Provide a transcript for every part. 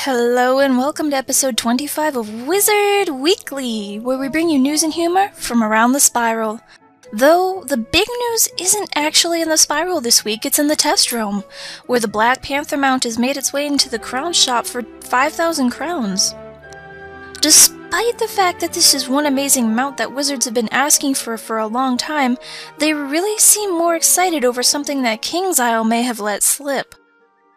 Hello and welcome to episode 25 of Wizard Weekly, where we bring you news and humor from around the spiral. Though, the big news isn't actually in the spiral this week, it's in the test realm, where the Black Panther mount has made its way into the crown shop for 5,000 crowns. Despite the fact that this is one amazing mount that wizards have been asking for a long time, they really seem more excited over something that KingsIsle may have let slip.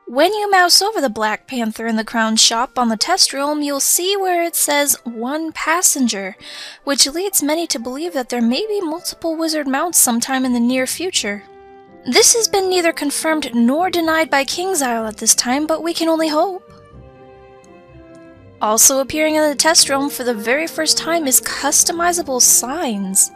When you mouse over the Black Panther in the crown shop on the test realm, you'll see where it says 1 passenger, which leads many to believe that there may be multiple wizard mounts sometime in the near future. This has been neither confirmed nor denied by KingsIsle at this time, but we can only hope. Also appearing in the test realm for the very first time is customizable signs.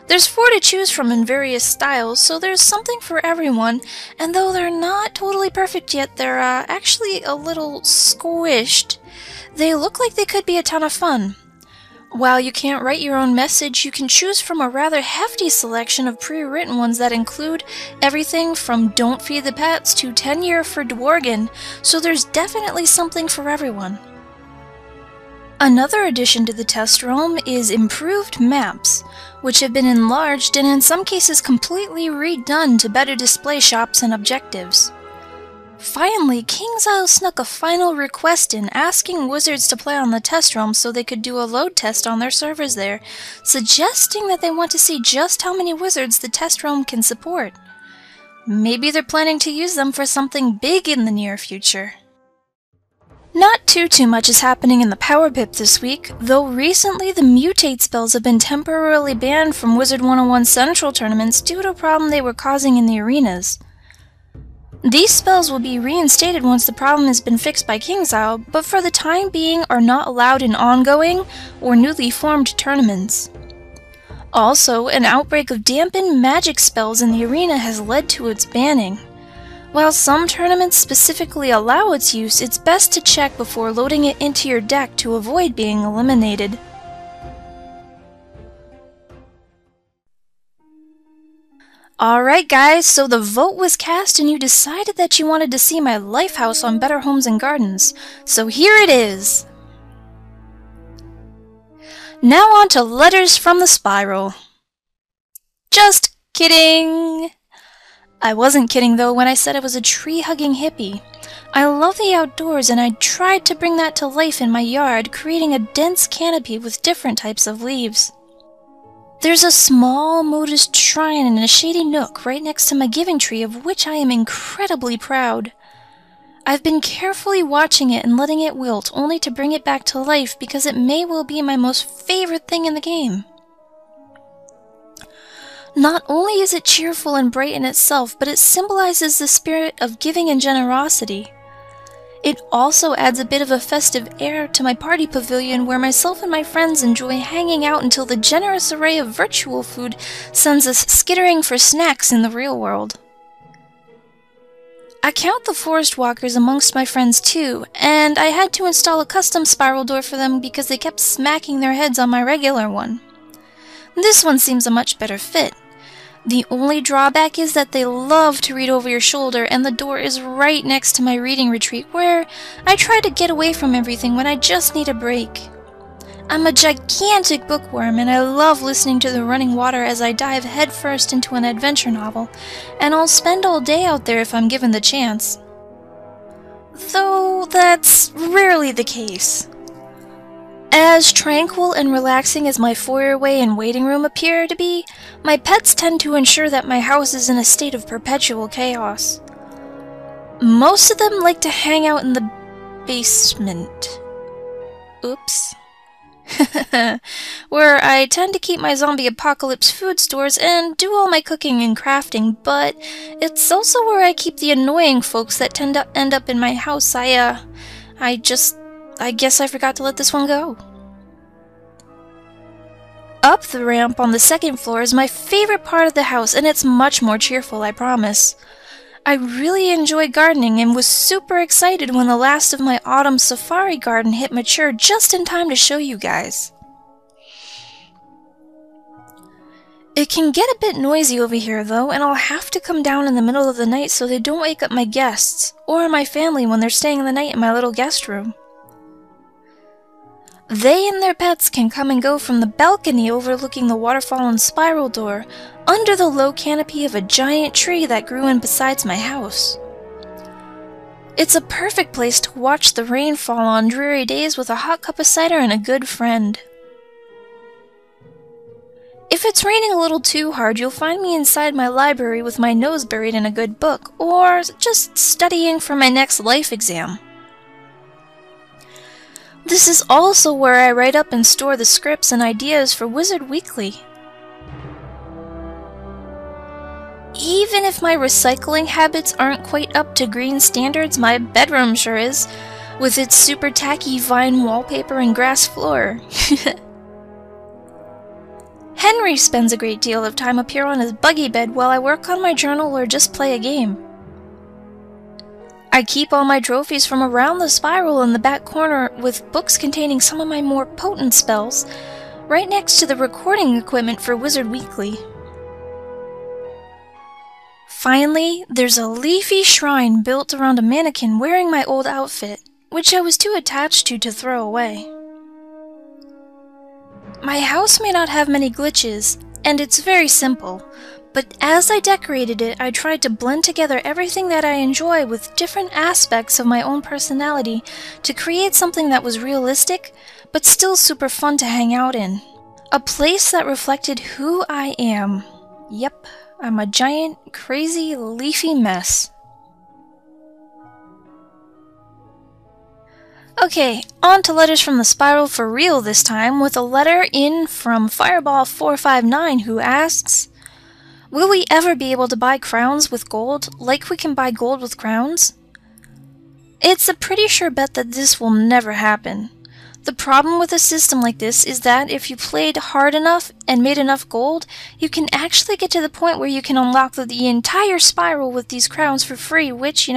There's 4 to choose from in various styles, so there's something for everyone, and though they're not totally perfect yet, they're actually a little squished. They look like they could be a ton of fun. While you can't write your own message, you can choose from a rather hefty selection of pre-written ones that include everything from Don't Feed the Pets to 10-year for Dworgen, so there's definitely something for everyone. Another addition to the test realm is improved maps, which have been enlarged and in some cases completely redone to better display shops and objectives. Finally, KingsIsle snuck a final request in asking wizards to play on the test realm so they could do a load test on their servers there, suggesting that they want to see just how many wizards the test realm can support. Maybe they're planning to use them for something big in the near future. Not too much is happening in the Power Pip this week, though recently the Mutate spells have been temporarily banned from Wizard 101 Central tournaments due to a problem they were causing in the arenas. These spells will be reinstated once the problem has been fixed by KingsIsle, but for the time being are not allowed in ongoing or newly formed tournaments. Also, an outbreak of dampened magic spells in the arena has led to its banning. While some tournaments specifically allow its use, it's best to check before loading it into your deck to avoid being eliminated. Alright guys, so the vote was cast and you decided that you wanted to see my lifehouse on Better Homes and Gardens, so here it is! Now on to letters from the spiral. Just kidding! I wasn't kidding though when I said I was a tree-hugging hippie. I love the outdoors and I tried to bring that to life in my yard, creating a dense canopy with different types of leaves. There's a small modest shrine in a shady nook right next to my giving tree of which I am incredibly proud. I've been carefully watching it and letting it wilt only to bring it back to life because it may well be my most favorite thing in the game. Not only is it cheerful and bright in itself, but it symbolizes the spirit of giving and generosity. It also adds a bit of a festive air to my party pavilion where myself and my friends enjoy hanging out until the generous array of virtual food sends us skittering for snacks in the real world. I count the forest walkers amongst my friends too, and I had to install a custom spiral door for them because they kept smacking their heads on my regular one. This one seems a much better fit. The only drawback is that they love to read over your shoulder, and the door is right next to my reading retreat where I try to get away from everything when I just need a break. I'm a gigantic bookworm and I love listening to the running water as I dive headfirst into an adventure novel, and I'll spend all day out there if I'm given the chance. Though that's rarely the case. As tranquil and relaxing as my foyerway and waiting room appear to be, my pets tend to ensure that my house is in a state of perpetual chaos. Most of them like to hang out in the basement. Oops. Where I tend to keep my zombie apocalypse food stores and do all my cooking and crafting, but it's also where I keep the annoying folks that tend to end up in my house. I guess I forgot to let this one go. Up the ramp on the second floor is my favorite part of the house, and it's much more cheerful, I promise. I really enjoy gardening and was super excited when the last of my autumn safari garden hit mature just in time to show you guys. It can get a bit noisy over here though, and I'll have to come down in the middle of the night so they don't wake up my guests, or my family when they're staying the night in my little guest room. They and their pets can come and go from the balcony overlooking the waterfall and spiral door, under the low canopy of a giant tree that grew in besides my house. It's a perfect place to watch the rain fall on dreary days with a hot cup of cider and a good friend. If it's raining a little too hard, you'll find me inside my library with my nose buried in a good book, or just studying for my next life exam. This is also where I write up and store the scripts and ideas for Wizard Weekly. Even if my recycling habits aren't quite up to green standards, my bedroom sure is, with its super tacky vine wallpaper and grass floor. Henry spends a great deal of time up here on his buggy bed while I work on my journal or just play a game. I keep all my trophies from around the spiral in the back corner with books containing some of my more potent spells, right next to the recording equipment for Wizard Weekly. Finally, there's a leafy shrine built around a mannequin wearing my old outfit, which I was too attached to throw away. My house may not have many glitches, and it's very simple, but as I decorated it, I tried to blend together everything that I enjoy with different aspects of my own personality to create something that was realistic, but still super fun to hang out in. A place that reflected who I am. Yep, I'm a giant, crazy, leafy mess. Okay, on to letters from the spiral for real this time, with a letter in from Fireball459 who asks, will we ever be able to buy crowns with gold, like we can buy gold with crowns? It's a pretty sure bet that this will never happen. The problem with a system like this is that if you played hard enough and made enough gold, you can actually get to the point where you can unlock the entire spiral with these crowns for free, which,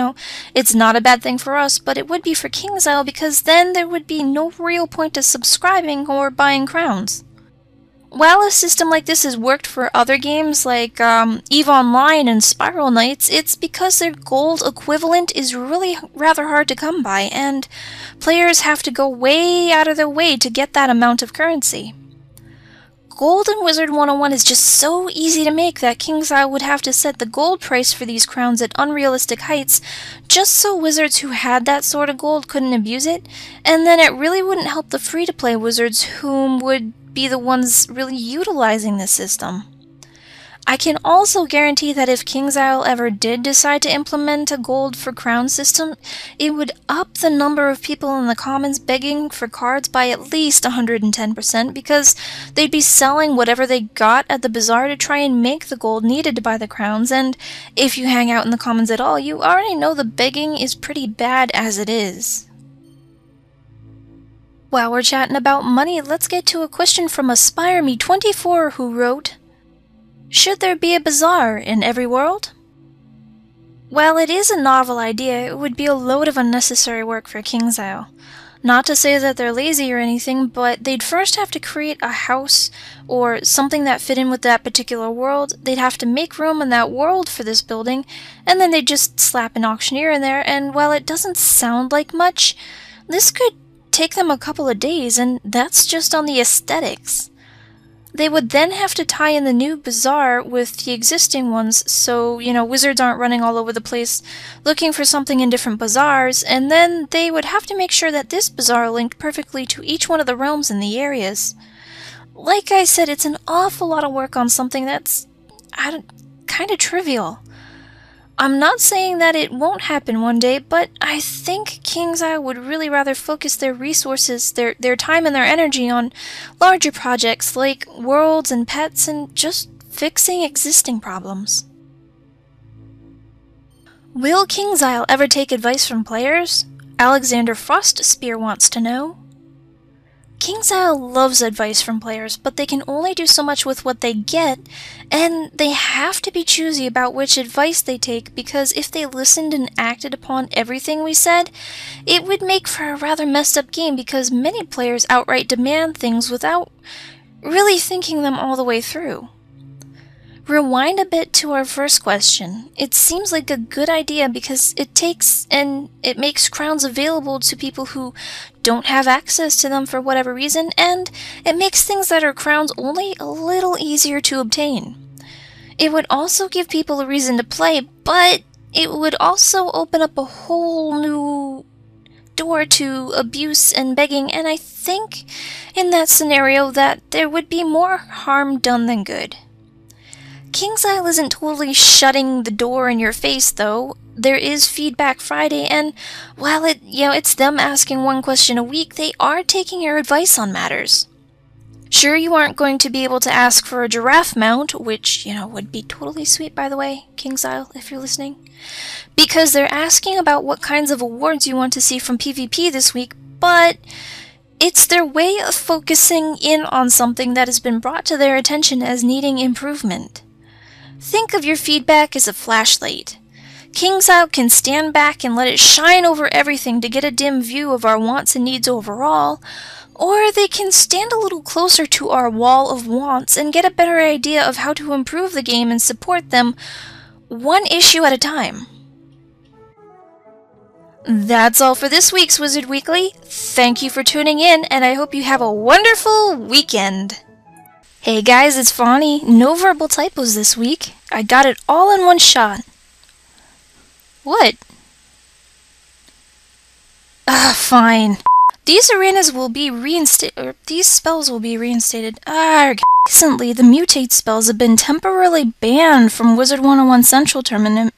it's not a bad thing for us, but it would be for KingsIsle because then there would be no real point to subscribing or buying crowns. While a system like this has worked for other games like EVE Online and Spiral Knights, it's because their gold equivalent is really rather hard to come by, and players have to go way out of their way to get that amount of currency. Gold in Wizard 101 is just so easy to make that KingsIsle would have to set the gold price for these crowns at unrealistic heights just so wizards who had that sort of gold couldn't abuse it, and then it really wouldn't help the free-to-play wizards whom would be the ones really utilizing this system. I can also guarantee that if KingsIsle ever did decide to implement a gold for crown system, it would up the number of people in the commons begging for cards by at least 110% because they'd be selling whatever they got at the Bazzar to try and make the gold needed to buy the crowns, and if you hang out in the commons at all, you already know the begging is pretty bad as it is. While we're chatting about money, let's get to a question from AspireMe24 who wrote, should there be a Bazzar in every world? While it is a novel idea, it would be a load of unnecessary work for KingsIsle. Not to say that they're lazy or anything, but they'd first have to create a house or something that fit in with that particular world. They'd have to make room in that world for this building, and then they'd just slap an auctioneer in there, and while it doesn't sound like much, this could take them a couple of days, and that's just on the aesthetics. They would then have to tie in the new Bazzar with the existing ones, so, wizards aren't running all over the place looking for something in different Bazzars, and then they would have to make sure that this Bazzar linked perfectly to each one of the realms in the areas. Like I said, it's an awful lot of work on something that's kind of trivial. I'm not saying that it won't happen one day, but I think KingsIsle would really rather focus their resources, their time and their energy on larger projects like worlds and pets and just fixing existing problems. Will KingsIsle ever take advice from players? Alexander Frostspear wants to know. KingsIsle loves advice from players, but they can only do so much with what they get, and they have to be choosy about which advice they take because if they listened and acted upon everything we said, it would make for a rather messed up game because many players outright demand things without really thinking them all the way through. Rewind a bit to our first question. It seems like a good idea because it makes crowns available to people who don't have access to them for whatever reason, and it makes things that are crowns only a little easier to obtain. It would also give people a reason to play, but it would also open up a whole new door to abuse and begging, and I think in that scenario that there would be more harm done than good. KingsIsle isn't totally shutting the door in your face, though. There is Feedback Friday, and while it's them asking one question a week, they are taking your advice on matters. Sure, you aren't going to be able to ask for a giraffe mount, which, would be totally sweet, by the way, KingsIsle, if you're listening, because they're asking about what kinds of awards you want to see from PvP this week, but it's their way of focusing in on something that has been brought to their attention as needing improvement. Think of your feedback as a flashlight. KingsIsle can stand back and let it shine over everything to get a dim view of our wants and needs overall, or they can stand a little closer to our wall of wants and get a better idea of how to improve the game and support them one issue at a time. That's all for this week's Wizard Weekly. Thank you for tuning in, and I hope you have a wonderful weekend. Hey guys, it's Fawny. No verbal typos this week. I got it all in one shot. What? Fine. These arenas will be reinstated, these spells will be reinstated. Recently, the mutate spells have been temporarily banned from Wizard 101 Central tournaments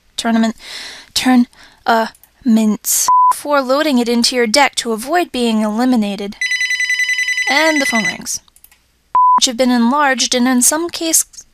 before loading it into your deck to avoid being eliminated. And the phone rings. Which have been enlarged and in some cases